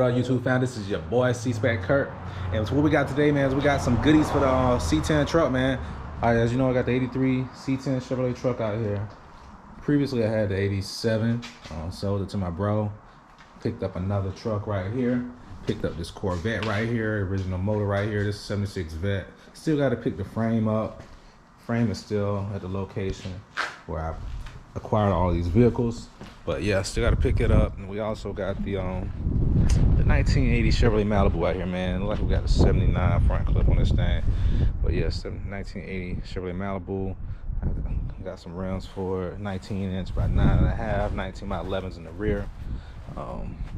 up, YouTube fam? This is your boy C-Spec Kurt, and what we got today, man, is we got some goodies for the C10 truck, man. All right, as you know, I got the 83 C10 Chevrolet truck out here. Previously, I had the 87. Sold it to my bro. Picked up another truck right here. Picked up this Corvette right here, original motor right here. This 76 Vet. Still got to pick the frame up. Frame is still at the location where I acquired all these vehicles, but yeah, still got to pick it up. And we also got the 1980 Chevrolet Malibu out here, man. Look like we got a 79 front clip on this thing, but yeah, 1980 Chevrolet Malibu. I got some rims for it, 19-inch by 9.5, 19 by 11s in the rear.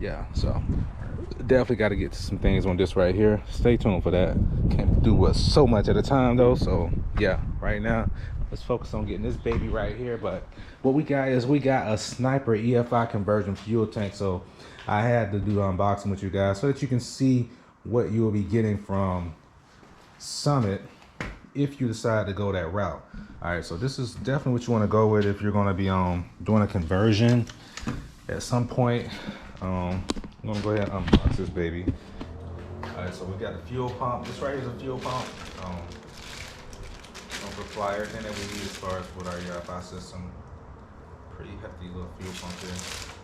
Yeah, so definitely got to get to some things on this right here. Stay tuned for that. Can't do so much at a time though, so yeah, right now let's focus on getting this baby right here. But what we got is we got a Sniper EFI conversion fuel tank, so I had to do the unboxing with you guys so that you can see what you will be getting from Summit if you decide to go that route. All right, so this is definitely what you want to go with if you're going to be doing a conversion at some point. I'm gonna go ahead and unbox this baby. All right, so we got the fuel pump. This right here is a fuel pump. Don't supply everything that we need as far as with our EFI system. Pretty hefty little fuel pump here.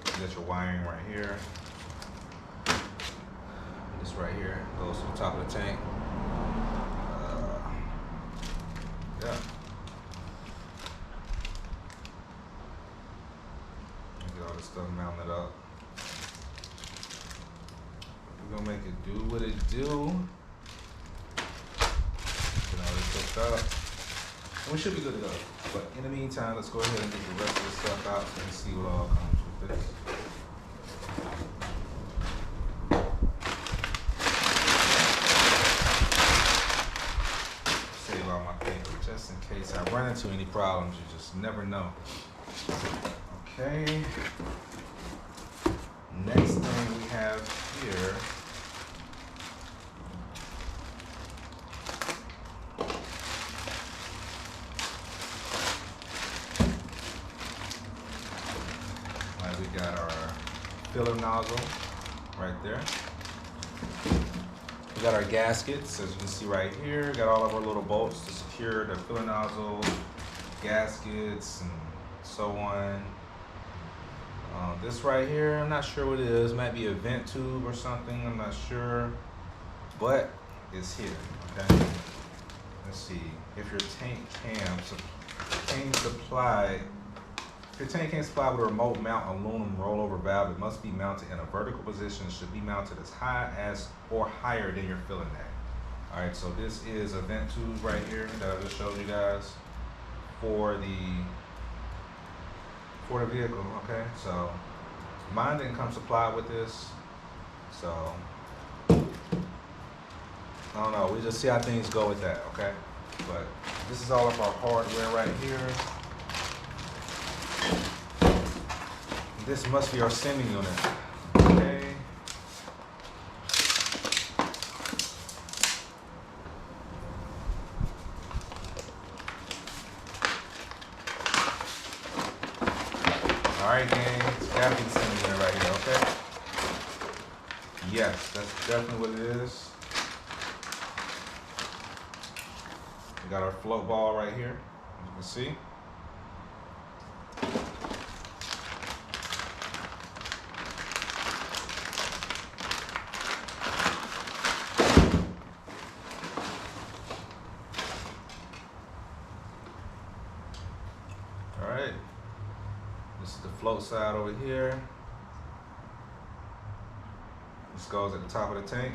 You got your wiring right here. This right here goes to the top of the tank. Yeah. Get all this stuff mounted up. We're gonna make it do what it do. Get all this hooked up. And we should be good to go. But in the meantime, let's go ahead and get the rest of the stuff out so you can see what all comes with this. Save all my paper just in case I run into any problems. You just never know. Okay. Next thing we have here we got our filler nozzle right there. We got our gaskets, as you can see right here. Got all of our little bolts to secure the filler nozzle, gaskets, and so on. This right here, I'm not sure what it is. Might be a vent tube or something. I'm not sure, but it's here. Okay. Let's see. If your tank can't supply with a remote mount aluminum rollover valve, it must be mounted in a vertical position. It should be mounted as high as or higher than your filling neck. All right, so this is a vent tube right here that I just showed you guys for the vehicle. Okay, so mine didn't come supplied with this, so I don't know. We just see how things go with that. Okay, but this is all of our hardware right here. This must be our sending unit. Okay. All right, gang. It's gotta be the sending unit right here. Okay. Yes, that's definitely what it is. We got our float ball right here, as you can see. Alright, this is the float side over here. This goes at the top of the tank.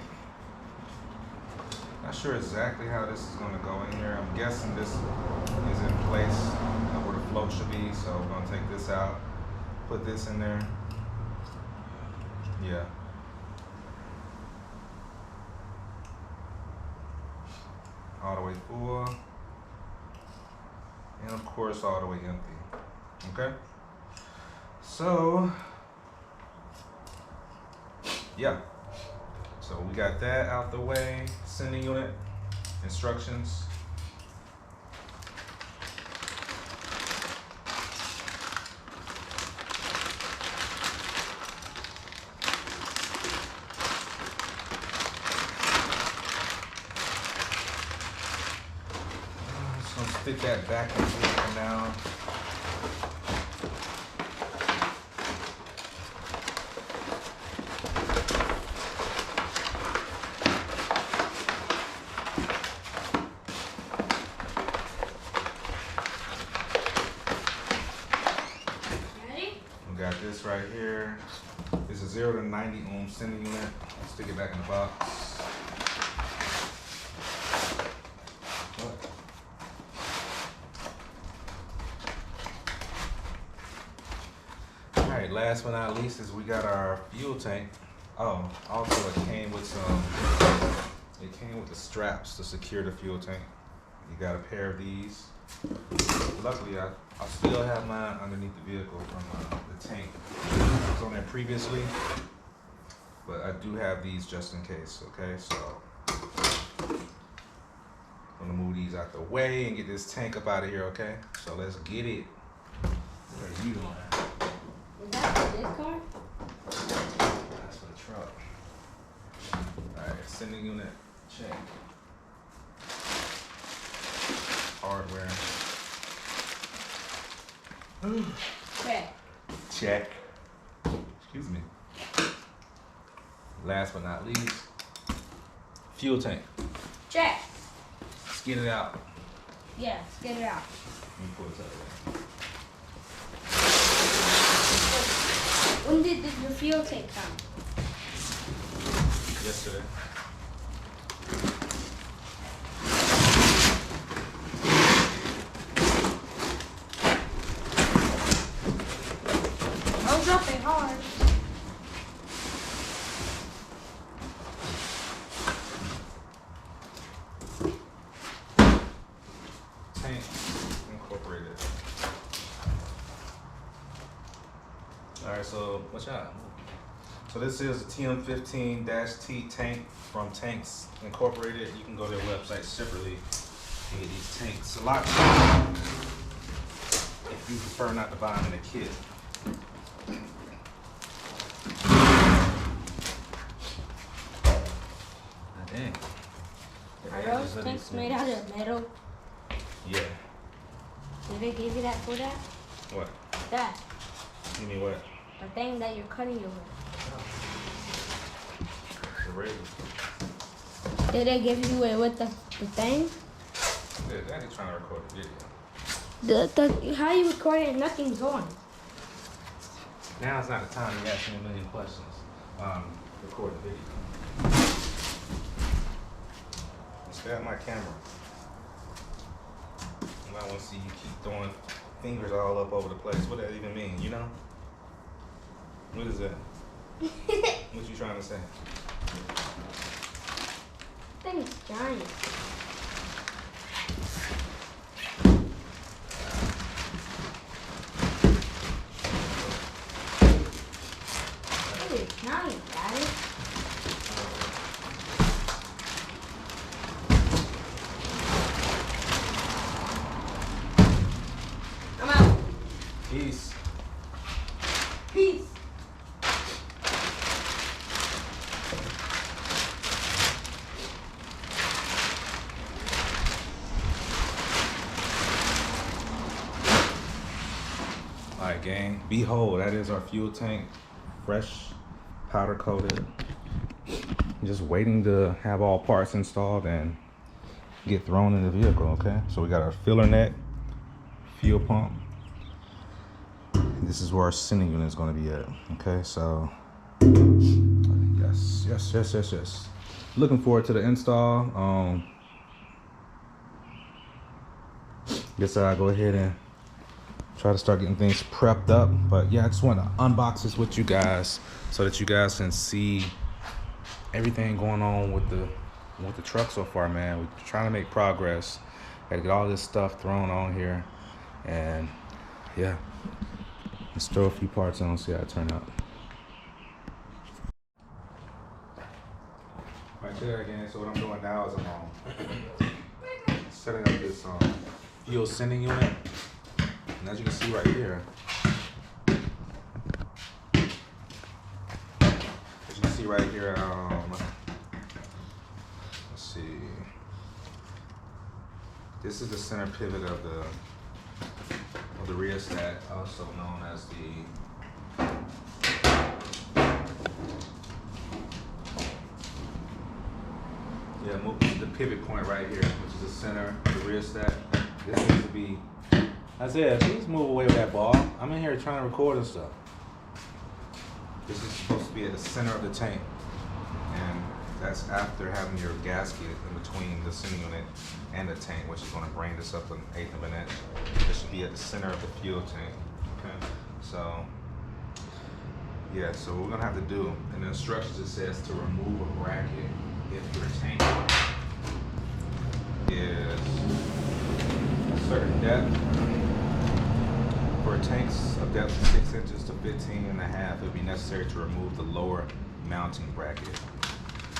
Not sure exactly how this is going to go in here. I'm guessing this is in place where the float should be, so we're going to take this out, put this in there. Yeah. All the way full. And of course, all the way empty. Okay, so yeah, so we got that out the way. Sending unit instructions. stick that back in here now. We got this right here. It's a 0 to 90 ohm sending unit. Stick it back in the box. What? All right, last but not least is we got our fuel tank. Oh, also it came with the straps to secure the fuel tank. You got a pair of these. Luckily, I still have mine underneath the vehicle from the tank. It was on there previously, but I do have these just in case, okay? So, I'm gonna move these out the way and get this tank up out of here, okay? So let's get it. What are you doing? Is that for this car? That's for the truck. Alright, sending unit, check. Hardware. Check. Check. Excuse me. Last but not least, fuel tank. Check. Let's get it out. Yeah, let's get it out. Let me pull this out of When did the fuel tank come? yesterday. Don't drop it hard. Tank incorporated. Alright, so watch out. So this is a TM15-T tank from Tanks Incorporated. You can go to their website separately and get these tanks. A lot cheaper if you prefer not to buy them in a kit. Dang. Are those tanks made out of metal? Yeah. Did they give you that for that? What? That. You mean what? The thing that you're cutting your with. The razor. Did they give you it with the thing? Yeah, Daddy's trying to record a video. How you record it and nothing's on? Now it's not the time to ask me a million questions. Record the video. Stay at my camera. I want to see you keep throwing fingers all up over the place. What does that even mean, you know? What is that? What you trying to say? Thing's giant. It's giant, Daddy. I'm out. Peace. Peace. Alright, gang. Behold, that is our fuel tank. Fresh, powder coated. Just waiting to have all parts installed and get thrown in the vehicle, okay? So we got our filler neck, fuel pump. This is where our sending unit is going to be at, okay? So, yes. Looking forward to the install. Guess I'll go ahead and try to start getting things prepped up. But yeah, I just want to unbox this with you guys so that you guys can see everything going on with the truck so far, man. We're trying to make progress. Gotta get all this stuff thrown on here, and yeah, let's throw a few parts on and see how it turn out. Right there again. So what I'm doing now is I'm setting up this fuel sending unit. And as you can see right here, let's see, This is the center pivot of the rheostat, also known as the pivot point right here, which is the center of the rheostat. This needs to be. Isaiah, please move away with that ball. I'm in here trying to record and stuff. This is supposed to be at the center of the tank, and that's after having your gasket in between the sending unit and the tank, which is going to bring this up an eighth of an inch. This should be at the center of the fuel tank. Okay, so yeah, so what we're gonna have to do in the instructions, it says to remove a bracket if your tank is a certain depth. For tanks of depth of 6 inches to 15.5, it would be necessary to remove the lower mounting bracket.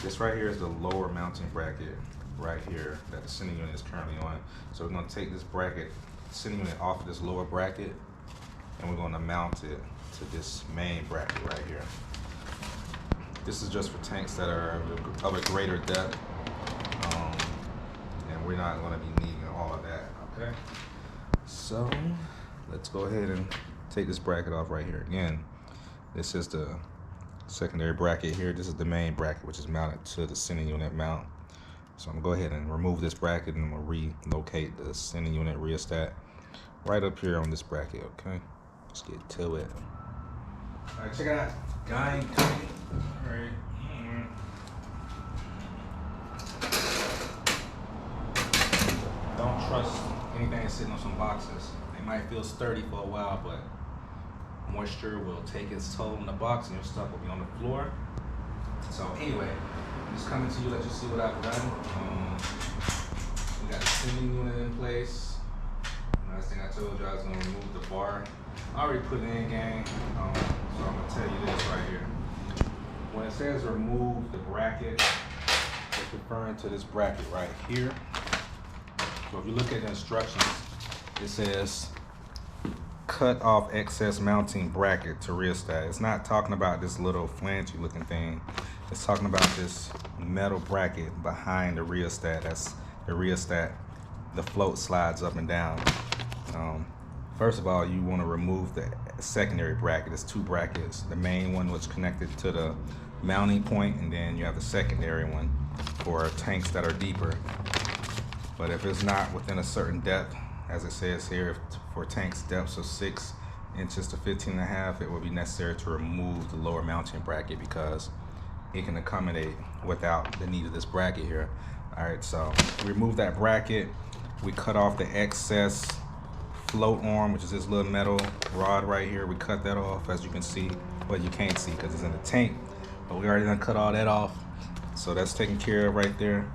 This right here is the lower mounting bracket right here that the sending unit is currently on. So we're going to take this bracket, sending unit off of this lower bracket, and we're going to mount it to this main bracket right here. This is just for tanks that are of a greater depth, and we're not going to be needing all of that, okay? So let's go ahead and take this bracket off right here. Again, this is the secondary bracket here. This is the main bracket, which is mounted to the sending unit mount. So I'm gonna go ahead and remove this bracket, and we'll relocate the sending unit rheostat right up here on this bracket, okay? Let's get to it. All right, check it out. Gang. All right. Don't trust anything that's sitting on some boxes. They might feel sturdy for a while, but moisture will take its toll on the box and your stuff will be on the floor. So anyway, I'm just coming to you, let you see what I've done. We got the sending unit in place. Last thing I told you, I was gonna remove the bar. I already put it in, gang. So I'm gonna tell you this right here. When it says remove the bracket, it's referring to this bracket right here. So if you look at the instructions, it says cut off excess mounting bracket to rheostat. It's not talking about this little flangey looking thing. It's talking about this metal bracket behind the rheostat. That's the rheostat. The float slides up and down. First of all, you want to remove the secondary bracket. It's two brackets. The main one was connected to the mounting point, and then you have the secondary one for tanks that are deeper. But if it's not within a certain depth, as it says here, for tanks depths of 6 inches to 15.5, it will be necessary to remove the lower mounting bracket because it can accommodate without the need of this bracket here. All right, so we remove that bracket. We cut off the excess float arm, which is this little metal rod right here. We cut that off, as you can see. Well, you can't see because it's in the tank, but we already done cut all that off. So that's taken care of right there.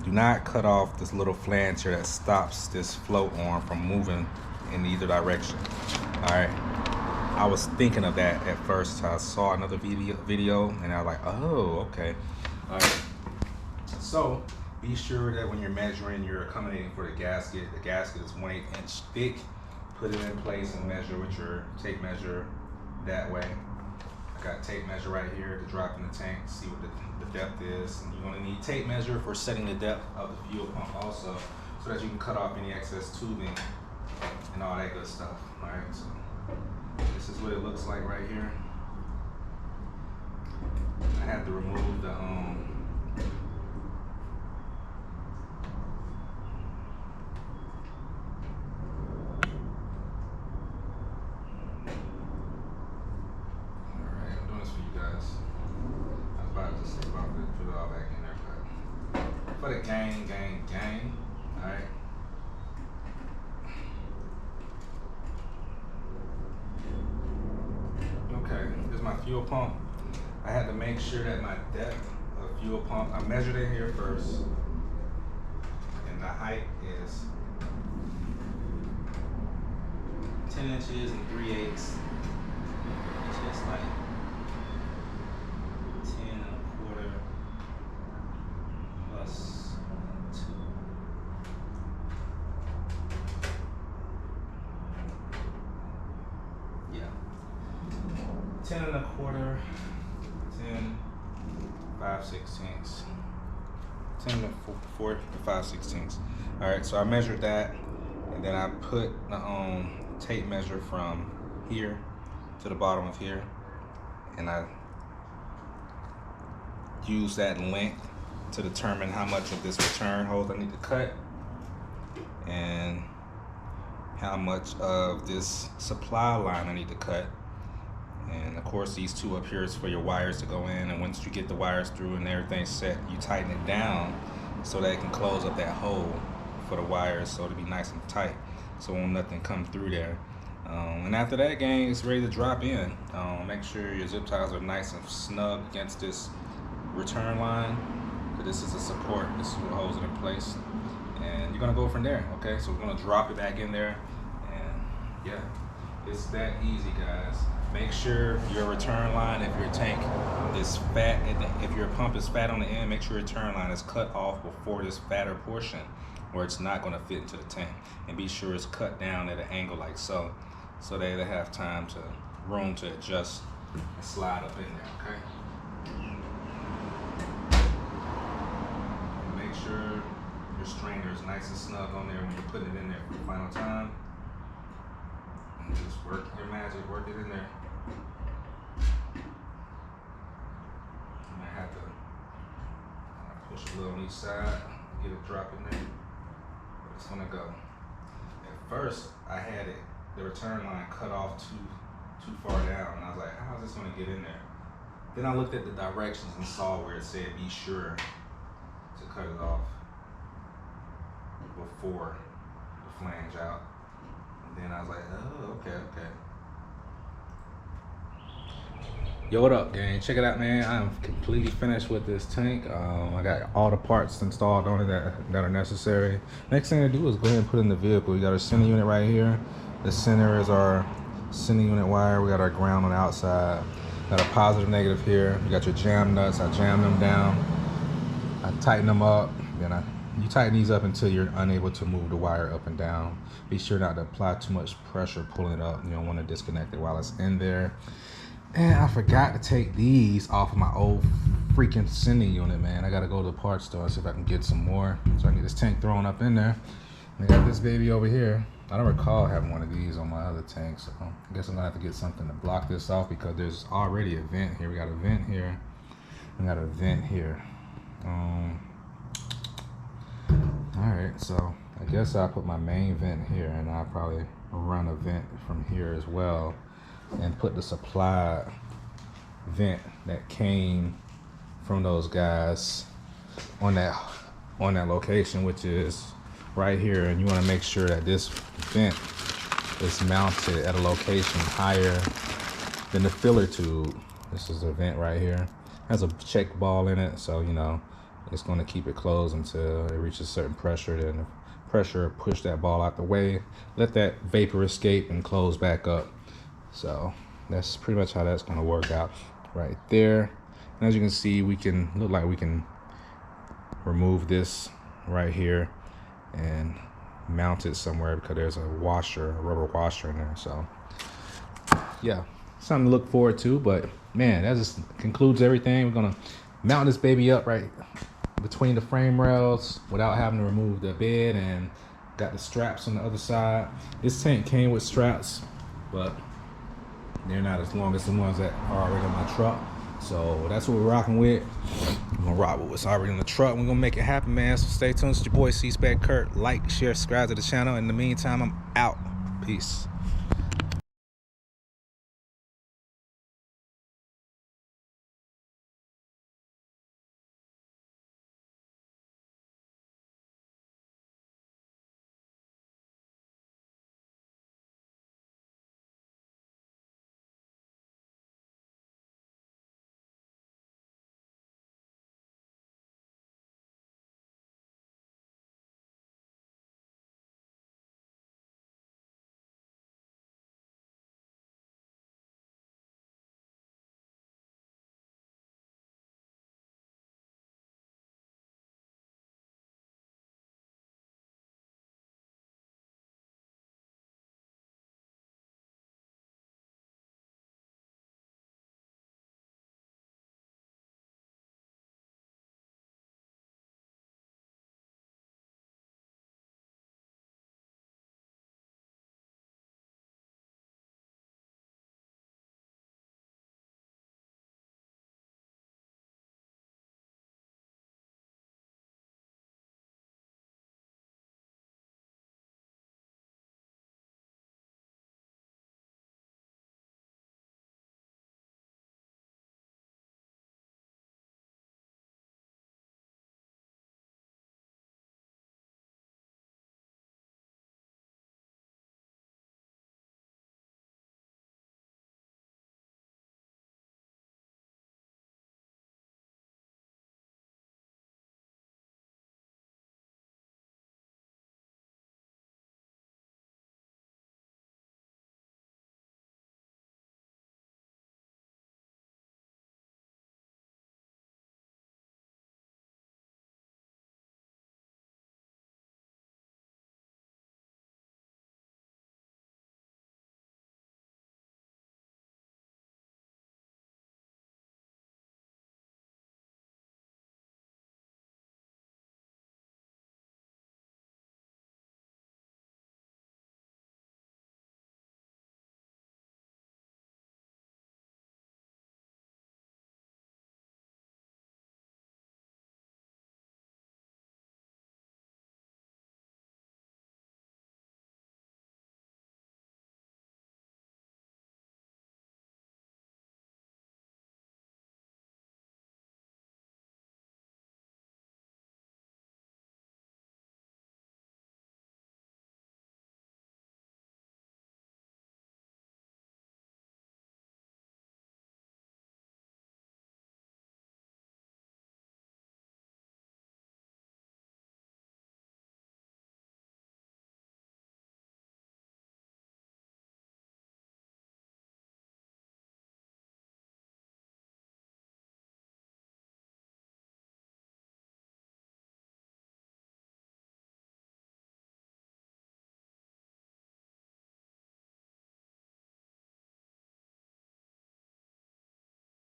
Do not cut off this little flange here that stops this float arm from moving in either direction. All right, I was thinking of that at first. I saw another video and I was like, oh, okay. All right, so be sure that when you're measuring, you're accommodating for the gasket. The gasket is 1/8 inch thick. Put it in place and measure with your tape measure that way. I got tape measure right here to drop in the tank, see what the depth is. And you're gonna need tape measure for setting the depth of the fuel pump also, so that you can cut off any excess tubing and all that good stuff. All right, so this is what it looks like right here. I had to remove the for the gang. All right. Okay, this is my fuel pump. I had to make sure that my depth of fuel pump, I measured it here first, and the height is 10 inches and 3/8. It's just like 10 1/4 plus 2. Yeah. 10 1/4, 10 5/16. 10 to 4 to 5/16. All right, so I measured that, and then I put the tape measure from here to the bottom of here, and I use that length to determine how much of this return hose I need to cut and how much of this supply line I need to cut. And of course, these two up here is for your wires to go in, and once you get the wires through and everything's set, you tighten it down so that it can close up that hole for the wires, so it'll be nice and tight, so won't nothing come through there. And after that, gang, it's ready to drop in. Make sure your zip ties are nice and snug against this return line, because this is a support. This is what holds it in place, and you're gonna go from there. Okay, so we're gonna drop it back in there, and yeah, it's that easy, guys. Make sure your return line, if your tank is fat, if your pump is fat on the end, make sure your return line is cut off before this fatter portion, where it's not going to fit into the tank. And be sure it's cut down at an angle like so, so they have time to room to adjust and slide up in there. Okay. And make sure your strainer is nice and snug on there when you're putting it in there for the final time. And just work your magic, work it in there. I have to push a little on each side, get it drop in there. But it's gonna go. At first, I had the return line cut off too far down, and I was like, how is this gonna get in there? Then I looked at the directions and saw where it said be sure to cut it off before the flange out. And then I was like, oh, okay. Yo, what up, gang? Check it out, man. I'm completely finished with this tank. I got all the parts installed on it that are necessary. Next thing to do is go ahead and put in the vehicle. We got our center unit right here. The center is our center unit wire. We got our ground on the outside. Got a positive, negative here. You got your jam nuts. I jam them down. I tighten them up. Then you tighten these up until you're unable to move the wire up and down. Be sure not to apply too much pressure pulling it up. You don't want to disconnect it while it's in there. And I forgot to take these off of my old freaking sending unit, man. I gotta go to the parts store and see if I can get some more. So I can get this tank thrown up in there. And I got this baby over here. I don't recall having one of these on my other tank, so I guess I'm gonna have to get something to block this off, because there's already a vent here. We got a vent here. We got a vent here. Alright, so I guess I'll put my main vent here, and I'll probably run a vent from here as well, and put the supply vent that came from those guys on that location, which is right here. And you want to make sure that this vent is mounted at a location higher than the filler tube. This is a vent right here. It has a check ball in it, so you know it's going to keep it closed until it reaches a certain pressure. Then the pressure push that ball out the way, let that vapor escape and close back up. So that's pretty much how that's going to work out right there. And as you can see, we can remove this right here and mount it somewhere, because there's a rubber washer in there. So yeah, something to look forward to. But man, that just concludes everything. We're gonna mount this baby up right between the frame rails without having to remove the bed, and got the straps on the other side. This tank came with straps, but they're not as long as the ones that are already on my truck. So that's what we're rocking with. We're gonna rock with what's already on the truck. We're gonna make it happen, man. So stay tuned. It's your boy C-Spec Kurt. Like, share, subscribe to the channel. In the meantime, I'm out. Peace.